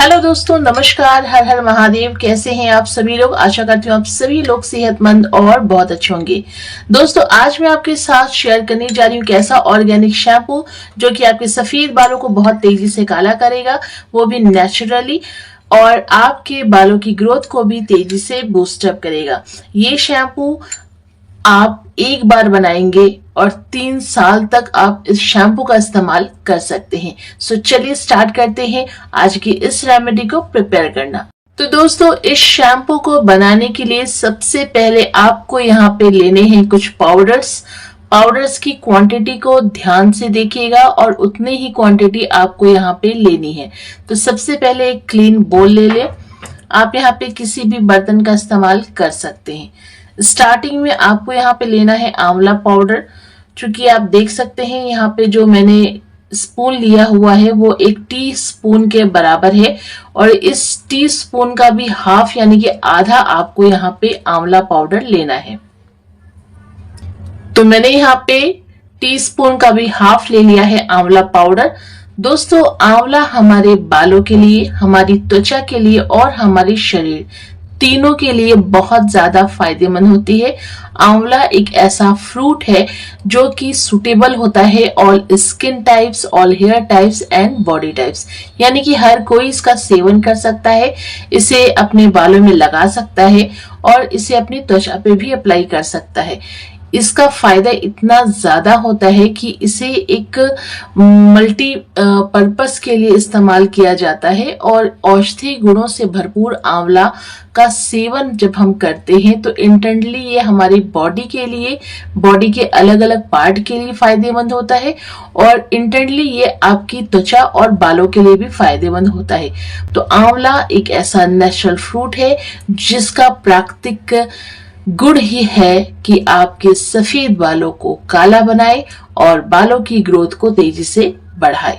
Hello दोस्तों, नमस्कार। हर हर महादेव। कैसे हैं आप सभी लोग? आशा करती हूँ आप सभी लोग सेहतमंद और बहुत अच्छे होंगे। दोस्तों, आज मैं आपके साथ शेयर करने जा रही हूँ कैसा ऑर्गेनिक शैम्पू जो कि आपके सफेद बालों को बहुत तेजी से काला करेगा, वो भी नेचुरली, और आपके बालों की ग्रोथ को भी तेजी से बूस्टअप करेगा। ये शैम्पू आप एक बार बनाएंगे और 3 साल तक आप इस शैम्पू का इस्तेमाल कर सकते हैं। सो चलिए स्टार्ट करते हैं आज की इस रेमेडी को प्रिपेयर करना। तो दोस्तों, इस शैम्पू को बनाने के लिए सबसे पहले आपको यहाँ पे लेने हैं कुछ पाउडर्स की क्वांटिटी को ध्यान से देखिएगा और उतने ही क्वांटिटी आपको यहाँ पे लेनी है। तो सबसे पहले एक क्लीन बोल ले ले। आप यहाँ पे किसी भी बर्तन का इस्तेमाल कर सकते हैं। स्टार्टिंग में आपको यहाँ पे लेना है आंवला पाउडर। चूंकि आप देख सकते हैं यहाँ पे जो मैंने स्पून लिया हुआ है वो 1 टीस्पून के बराबर है, और इस टीस्पून का भी हाफ यानी कि आधा आपको यहाँ पे आंवला पाउडर लेना है। तो मैंने यहाँ पे टीस्पून का भी हाफ ले लिया है आंवला पाउडर। दोस्तों, आंवला हमारे बालों के लिए, हमारी त्वचा के लिए और हमारे शरीर तीनों के लिए बहुत ज्यादा फायदेमंद होती है। आंवला एक ऐसा फ्रूट है जो कि सुटेबल होता है all skin types, all hair types and body types, यानी कि हर कोई इसका सेवन कर सकता है, इसे अपने बालों में लगा सकता है और इसे अपनी त्वचा पे भी अप्लाई कर सकता है। इसका फायदा इतना ज्यादा होता है कि इसे एक मल्टी पर्पस के लिए इस्तेमाल किया जाता है, और औषधि गुणों से भरपूर आंवला का सेवन जब हम करते हैं तो इंटेंटली ये हमारी बॉडी के लिए, बॉडी के अलग अलग पार्ट के लिए फायदेमंद होता है, और इंटेंटली ये आपकी त्वचा और बालों के लिए भी फायदेमंद होता है। तो आंवला एक ऐसा नेचुरल फ्रूट है जिसका प्राकृतिक गुण ही है कि आपके सफेद बालों को काला बनाए और बालों की ग्रोथ को तेजी से बढ़ाए।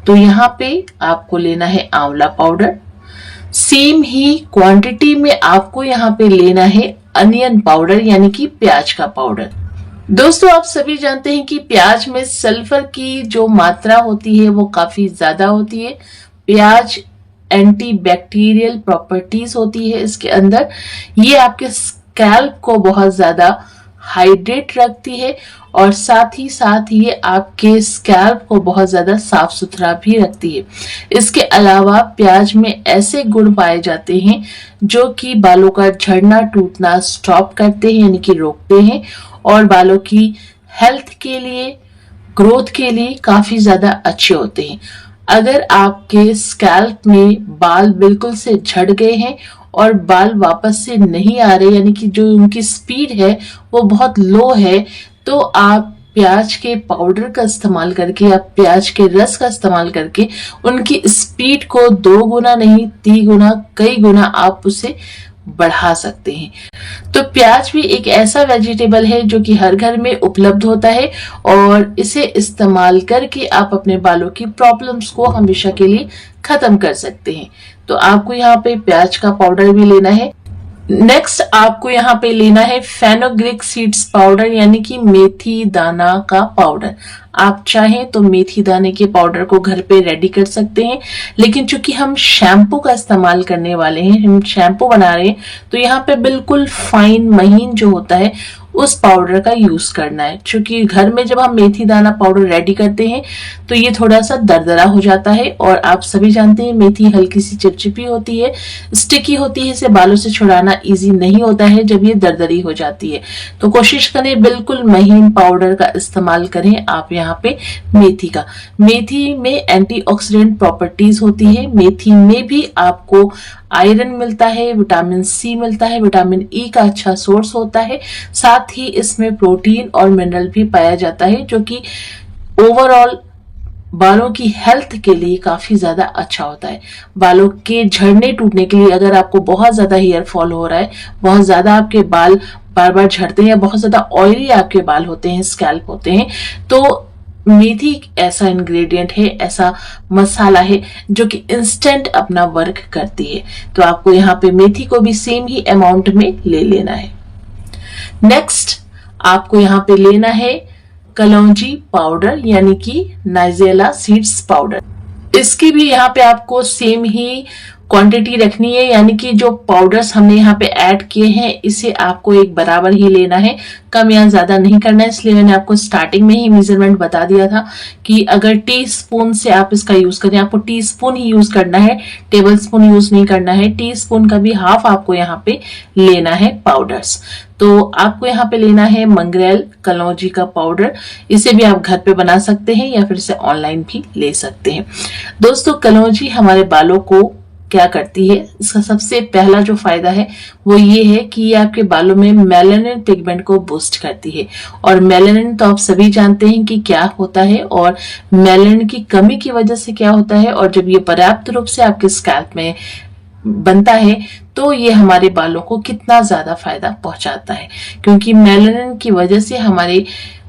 तो यहाँ पे आपको लेना है आंवला पाउडर। सेम ही क्वांटिटी में आपको यहाँ पे लेना है अनियन पाउडर यानी कि प्याज का पाउडर। दोस्तों, आप सभी जानते हैं कि प्याज में सल्फर की जो मात्रा होती है वो काफी ज्यादा होती है। प्याज एंटीबैक्टीरियल प्रॉपर्टीज होती है इसके अंदर। ये आपके स्कैल्प को बहुत ज्यादा हाइड्रेट रखती है और साथ ही ये आपके स्कैल्प को बहुत ज्यादा साफ सुथरा भी रखती है। इसके अलावा प्याज में ऐसे गुण पाए जाते हैं जो कि बालों का झड़ना टूटना स्टॉप करते हैं यानी कि रोकते हैं, और बालों की हेल्थ के लिए, ग्रोथ के लिए काफी ज्यादा अच्छे होते हैं। अगर आपके स्कैल्प में बाल बिल्कुल से झड़ गए हैं और बाल वापस से नहीं आ रहे, यानी कि जो उनकी स्पीड है वो बहुत लो है, तो आप प्याज के पाउडर का इस्तेमाल करके या प्याज के रस का इस्तेमाल करके उनकी स्पीड को 2 गुना नहीं 3 गुना, कई गुना आप उसे बढ़ा सकते हैं। तो प्याज भी एक ऐसा वेजिटेबल है जो कि हर घर में उपलब्ध होता है, और इसे इस्तेमाल करके आप अपने बालों की प्रॉब्लम्स को हमेशा के लिए खत्म कर सकते हैं। तो आपको यहाँ पे प्याज का पाउडर भी लेना है। नेक्स्ट आपको यहाँ पे लेना है फेनुग्रीक सीड्स पाउडर यानी कि मेथी दाना का पाउडर। आप चाहें तो मेथी दाने के पाउडर को घर पे रेडी कर सकते हैं, लेकिन चूंकि हम शैम्पू का इस्तेमाल करने वाले हैं, हम शैम्पू बना रहे हैं, तो यहाँ पे बिल्कुल फाइन महीन जो होता है उस पाउडर का यूज करना है। क्योंकि घर में जब हम मेथी दाना पाउडर रेडी करते हैं तो ये थोड़ा सा दरदरा हो जाता है, और आप सभी जानते हैं मेथी हल्की सी चिपचिपी होती है, स्टिकी होती है, इसे बालों से छुड़ाना इजी नहीं होता है जब ये दरदरी हो जाती है। तो कोशिश करें बिल्कुल महीन पाउडर का इस्तेमाल करें आप यहाँ पे मेथी का। मेथी में एंटीऑक्सीडेंट प्रॉपर्टीज होती है। मेथी में भी आपको आयरन मिलता है, विटामिन सी मिलता है, विटामिन ई का अच्छा सोर्स होता है, साथ ही इसमें प्रोटीन और मिनरल भी पाया जाता है जो कि ओवरऑल बालों की हेल्थ के लिए काफी ज्यादा अच्छा होता है। बालों के झड़ने टूटने के लिए, अगर आपको बहुत ज्यादा हेयर फॉल हो रहा है, बहुत ज्यादा आपके बाल बार बार झड़ते हैं या बहुत ज्यादा ऑयली आपके बाल होते हैं, स्कैल्प होते हैं, तो मेथी ऐसा इंग्रेडिएंट है, ऐसा मसाला है जो कि इंस्टेंट अपना वर्क करती है। तो आपको यहाँ पे मेथी को भी सेम ही अमाउंट में ले लेना है। नेक्स्ट आपको यहाँ पे लेना है कलौंजी पाउडर यानी कि नाइजेला सीड्स पाउडर। इसकी भी यहाँ पे आपको सेम ही क्वांटिटी रखनी है, यानी कि जो पाउडर्स हमने यहाँ पे ऐड किए हैं इसे आपको एक बराबर ही लेना है, कम या ज्यादा नहीं करना है। इसलिए मैंने आपको स्टार्टिंग में ही मेजरमेंट बता दिया था कि अगर टी स्पून से आप इसका यूज करें, आपको टी स्पून ही यूज करना है, टेबल स्पून यूज नहीं करना है। टी स्पून का भी हाफ आपको यहाँ पे लेना है पाउडर्स। तो आपको यहाँ पे लेना है मंगरेल कलौंजी का पाउडर। इसे भी आप घर पे बना सकते हैं या फिर इसे ऑनलाइन भी ले सकते हैं। दोस्तों, कलौंजी हमारे बालों को क्या करती है, इसका सबसे पहला जो फायदा है वो ये है कि ये आपके बालों में मेलानिन पिगमेंट को बूस्ट करती है। और मेलानिन तो आप सभी जानते हैं कि क्या होता है और मेलानिन की कमी की वजह से क्या होता है, और जब ये पर्याप्त रूप से आपके स्कैल्प में बनता है तो ये हमारे बालों को कितना ज्यादा फायदा पहुंचाता है। क्योंकि मेलानिन की वजह से हमारे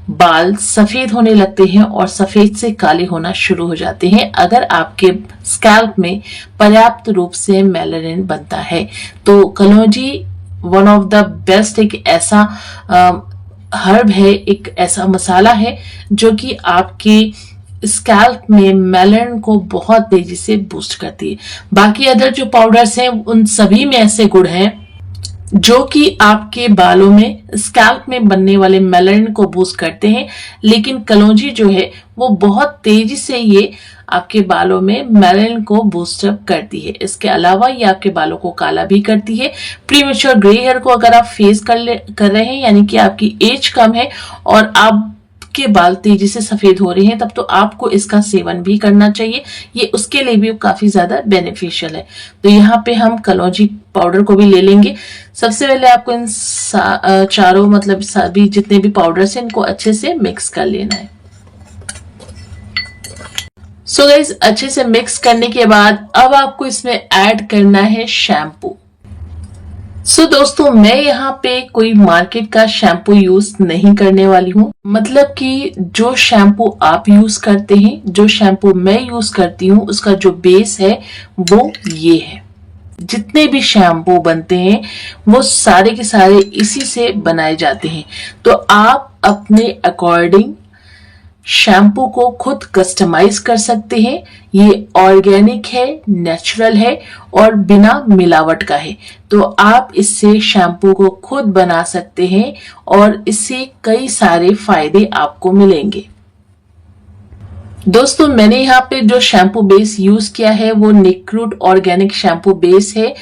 बाल सफेद होने लगते हैं और सफेद से काले होना शुरू हो जाते हैं अगर आपके स्कैल्प में पर्याप्त रूप से मेलानिन बनता है। तो कलौंजी वन ऑफ द बेस्ट एक ऐसा हर्ब है, एक ऐसा मसाला है जो कि आपके स्कैल्प में मेलानिन को बहुत तेजी से बूस्ट करती है। बाकी अदर जो पाउडर्स हैं उन सभी में ऐसे गुण हैं जो कि आपके बालों में स्कैल्प में बनने वाले मेलानिन को बूस्ट करते हैं, लेकिन कलौंजी जो है वो बहुत तेजी से ये आपके बालों में मेलानिन को बूस्ट अप करती है। इसके अलावा ये आपके बालों को काला भी करती है। प्रीमेच्योर ग्रे हेयर को अगर आप फेस कर रहे हैं, यानी कि आपकी एज कम है और आप के बाल तेजी से सफेद हो रहे हैं, तब तो आपको इसका सेवन भी करना चाहिए। ये उसके लिए भी काफी ज्यादा बेनिफिशियल है। तो यहाँ पे हम कलौंजी पाउडर को भी ले लेंगे। सबसे पहले आपको इन चारों मतलब सभी जितने भी पाउडर्स हैं इनको अच्छे से मिक्स कर लेना है। सो गाइस, अच्छे से मिक्स करने के बाद अब आपको इसमें ऐड करना है शैम्पू। सो दोस्तों, मैं यहाँ पे कोई मार्केट का शैम्पू यूज नहीं करने वाली हूँ। मतलब कि जो शैम्पू आप यूज करते हैं, जो शैम्पू मैं यूज करती हूँ, उसका जो बेस है वो ये है। जितने भी शैम्पू बनते हैं वो सारे के सारे इसी से बनाए जाते हैं। तो आप अपने अकॉर्डिंग शैम्पू को खुद कस्टमाइज कर सकते हैं। ये ऑर्गेनिक है, नेचुरल है और बिना मिलावट का है। तो आप इससे शैम्पू को खुद बना सकते हैं और इससे कई सारे फायदे आपको मिलेंगे। दोस्तों, मैंने यहाँ पे जो शैम्पू बेस यूज किया है वो निकरूट ऑर्गेनिक शैम्पू बेस है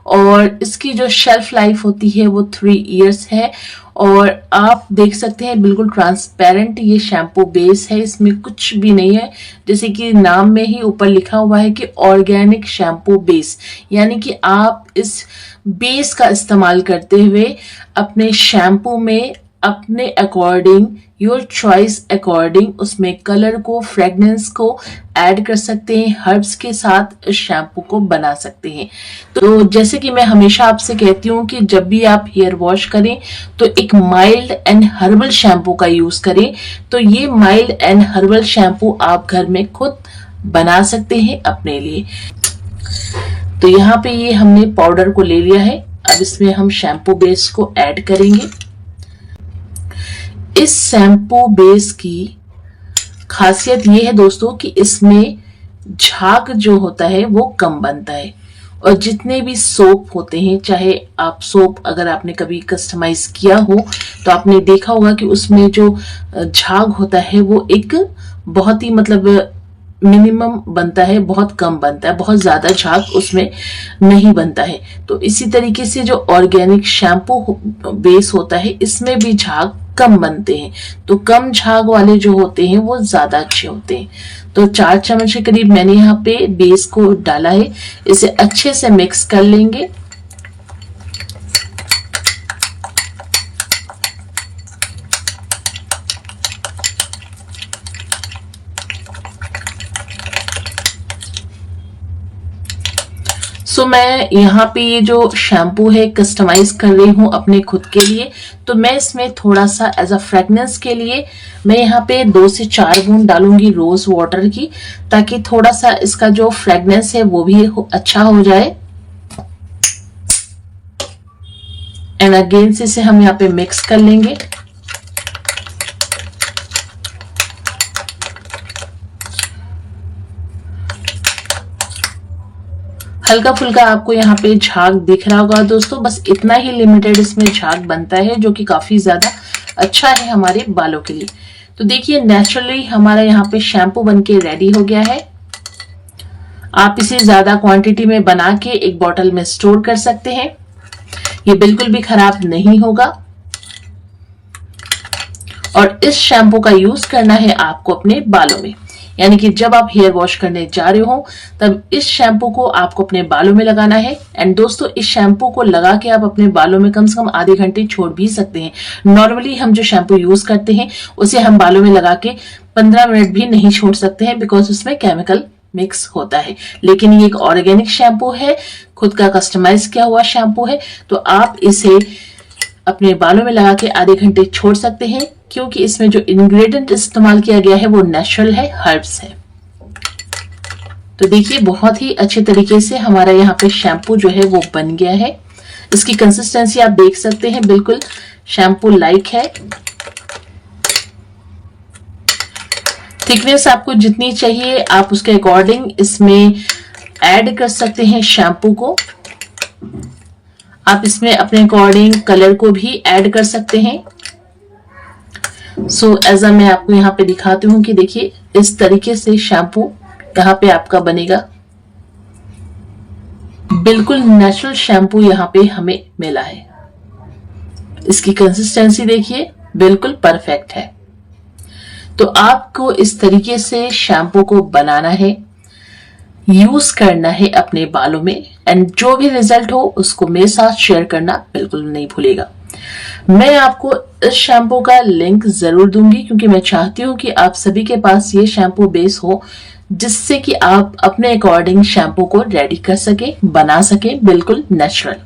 और इसकी जो शेल्फ लाइफ होती है वो 3 इयर्स है। और आप देख सकते हैं बिल्कुल ट्रांसपेरेंट ये शैम्पू बेस है, इसमें कुछ भी नहीं है। जैसे कि नाम में ही ऊपर लिखा हुआ है कि ऑर्गेनिक शैम्पू बेस, यानी कि आप इस बेस का इस्तेमाल करते हुए अपने शैम्पू में अपने अकॉर्डिंग, योर चॉइस अकॉर्डिंग उसमें कलर को, फ्रेगनेंस को ऐड कर सकते हैं। हर्ब्स के साथ इस शैम्पू को बना सकते हैं। तो जैसे कि मैं हमेशा आपसे कहती हूँ कि जब भी आप हेयर वॉश करें तो एक माइल्ड एंड हर्बल शैम्पू का यूज करें। तो ये माइल्ड एंड हर्बल शैम्पू आप घर में खुद बना सकते हैं अपने लिए। तो यहाँ पे ये हमने पाउडर को ले लिया है। अब इसमें हम शैम्पू बेस को ऐड करेंगे। इस शैम्पू बेस की खासियत ये है दोस्तों कि इसमें झाग जो होता है वो कम बनता है। और जितने भी सोप होते हैं, चाहे आप सोप अगर आपने कभी कस्टमाइज किया हो तो आपने देखा होगा कि उसमें जो झाग होता है वो एक बहुत ही मतलब मिनिमम बनता है, बहुत कम बनता है, बहुत ज्यादा झाग उसमें नहीं बनता है। तो इसी तरीके से जो ऑर्गेनिक शैम्पू बेस होता है इसमें भी झाग कम बनते हैं। तो कम झाग वाले जो होते हैं वो ज्यादा अच्छे होते हैं। तो 4 चम्मच के करीब मैंने यहाँ पे बेस को डाला है। इसे अच्छे से मिक्स कर लेंगे। सो मैं यहाँ पे ये जो शैम्पू है कस्टमाइज कर रही हूँ अपने खुद के लिए। तो मैं इसमें थोड़ा सा एज अ फ्रेगनेंस के लिए मैं यहाँ पे 2 से 4 बूंद डालूंगी रोज वाटर की, ताकि थोड़ा सा इसका जो फ्रेगनेंस है वो भी अच्छा हो जाए। एंड अगेन से इसे हम यहाँ पे मिक्स कर लेंगे। हल्का फुल्का आपको यहाँ पे झाग दिख रहा होगा दोस्तों, बस इतना ही लिमिटेड इसमें झाग बनता है जो कि काफी ज्यादा अच्छा है हमारे बालों के लिए। तो देखिए नेचुरली हमारा यहाँ पे शैम्पू बनके रेडी हो गया है। आप इसे ज्यादा क्वांटिटी में बना के एक बॉटल में स्टोर कर सकते हैं, ये बिल्कुल भी खराब नहीं होगा। और इस शैम्पू का यूज करना है आपको अपने बालों में, यानी कि जब आप हेयर वॉश करने जा रहे हो तब इस शैम्पू को आपको अपने बालों में लगाना है। एंड दोस्तों इस शैम्पू को लगा के आप अपने बालों में कम से कम आधे घंटे छोड़ भी सकते हैं। नॉर्मली हम जो शैम्पू यूज करते हैं उसे हम बालों में लगा के 15 मिनट भी नहीं छोड़ सकते हैं, बिकॉज उसमें केमिकल मिक्स होता है। लेकिन ये एक ऑर्गेनिक शैम्पू है, खुद का कस्टमाइज किया हुआ शैम्पू है, तो आप इसे अपने बालों में लगा के आधे घंटे छोड़ सकते हैं, क्योंकि इसमें जो इंग्रेडिएंट इस्तेमाल किया गया है वो नेचुरल है, हर्ब्स है। तो देखिए बहुत ही अच्छे तरीके से हमारा यहाँ पे शैम्पू जो है वो बन गया है। इसकी कंसिस्टेंसी आप देख सकते हैं, बिल्कुल शैम्पू लाइक है। थिकनेस आपको जितनी चाहिए आप उसके अकॉर्डिंग इसमें ऐड कर सकते हैं शैम्पू को। आप इसमें अपने अकॉर्डिंग कलर को भी ऐड कर सकते हैं। सो एज मैं आपको यहाँ पे दिखाती हूँ कि देखिए इस तरीके से शैम्पू यहाँ पे आपका बनेगा। बिल्कुल नेचुरल शैम्पू यहाँ पे हमें मिला है। इसकी कंसिस्टेंसी देखिए बिल्कुल परफेक्ट है। तो आपको इस तरीके से शैम्पू को बनाना है, यूज करना है अपने बालों में, एंड जो भी रिजल्ट हो उसको मेरे साथ शेयर करना बिल्कुल नहीं भूलेगा। मैं आपको इस शैम्पू का लिंक जरूर दूंगी, क्योंकि मैं चाहती हूँ कि आप सभी के पास ये शैम्पू बेस हो, जिससे कि आप अपने अकॉर्डिंग शैम्पू को रेडी कर सके, बना सके, बिल्कुल नेचुरल।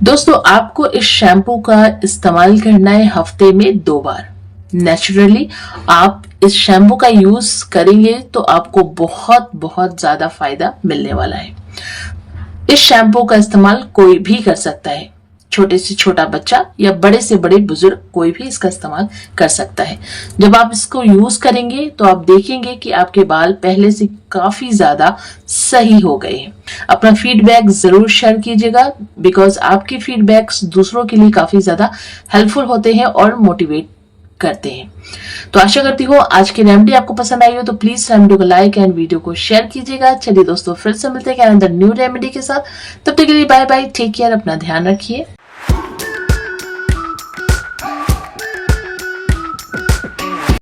दोस्तों आपको इस शैम्पू का इस्तेमाल करना है हफ्ते में 2 बार। नेचुरली आप इस शैम्पू का यूज करेंगे तो आपको बहुत बहुत ज्यादा फायदा मिलने वाला है। इस शैम्पू का इस्तेमाल कोई भी कर सकता है, छोटे से छोटा बच्चा या बड़े से बड़े बुजुर्ग, कोई भी इसका इस्तेमाल कर सकता है। जब आप इसको यूज करेंगे तो आप देखेंगे कि आपके बाल पहले से काफी ज्यादा सही हो गए हैं। अपना फीडबैक जरूर शेयर कीजिएगा, बिकॉज आपके फीडबैक्स दूसरों के लिए काफी ज्यादा हेल्पफुल होते हैं और मोटिवेट करते हैं। तो आशा करती हूँ आज की रेमेडी आपको पसंद आई हो, तो प्लीज रेमेडी को लाइक एंड वीडियो को शेयर कीजिएगा। चलिए दोस्तों फिर से मिलते हैं न्यू रेमेडी के साथ। तब तक के लिए बाय बाय, टेक केयर, अपना ध्यान रखिए।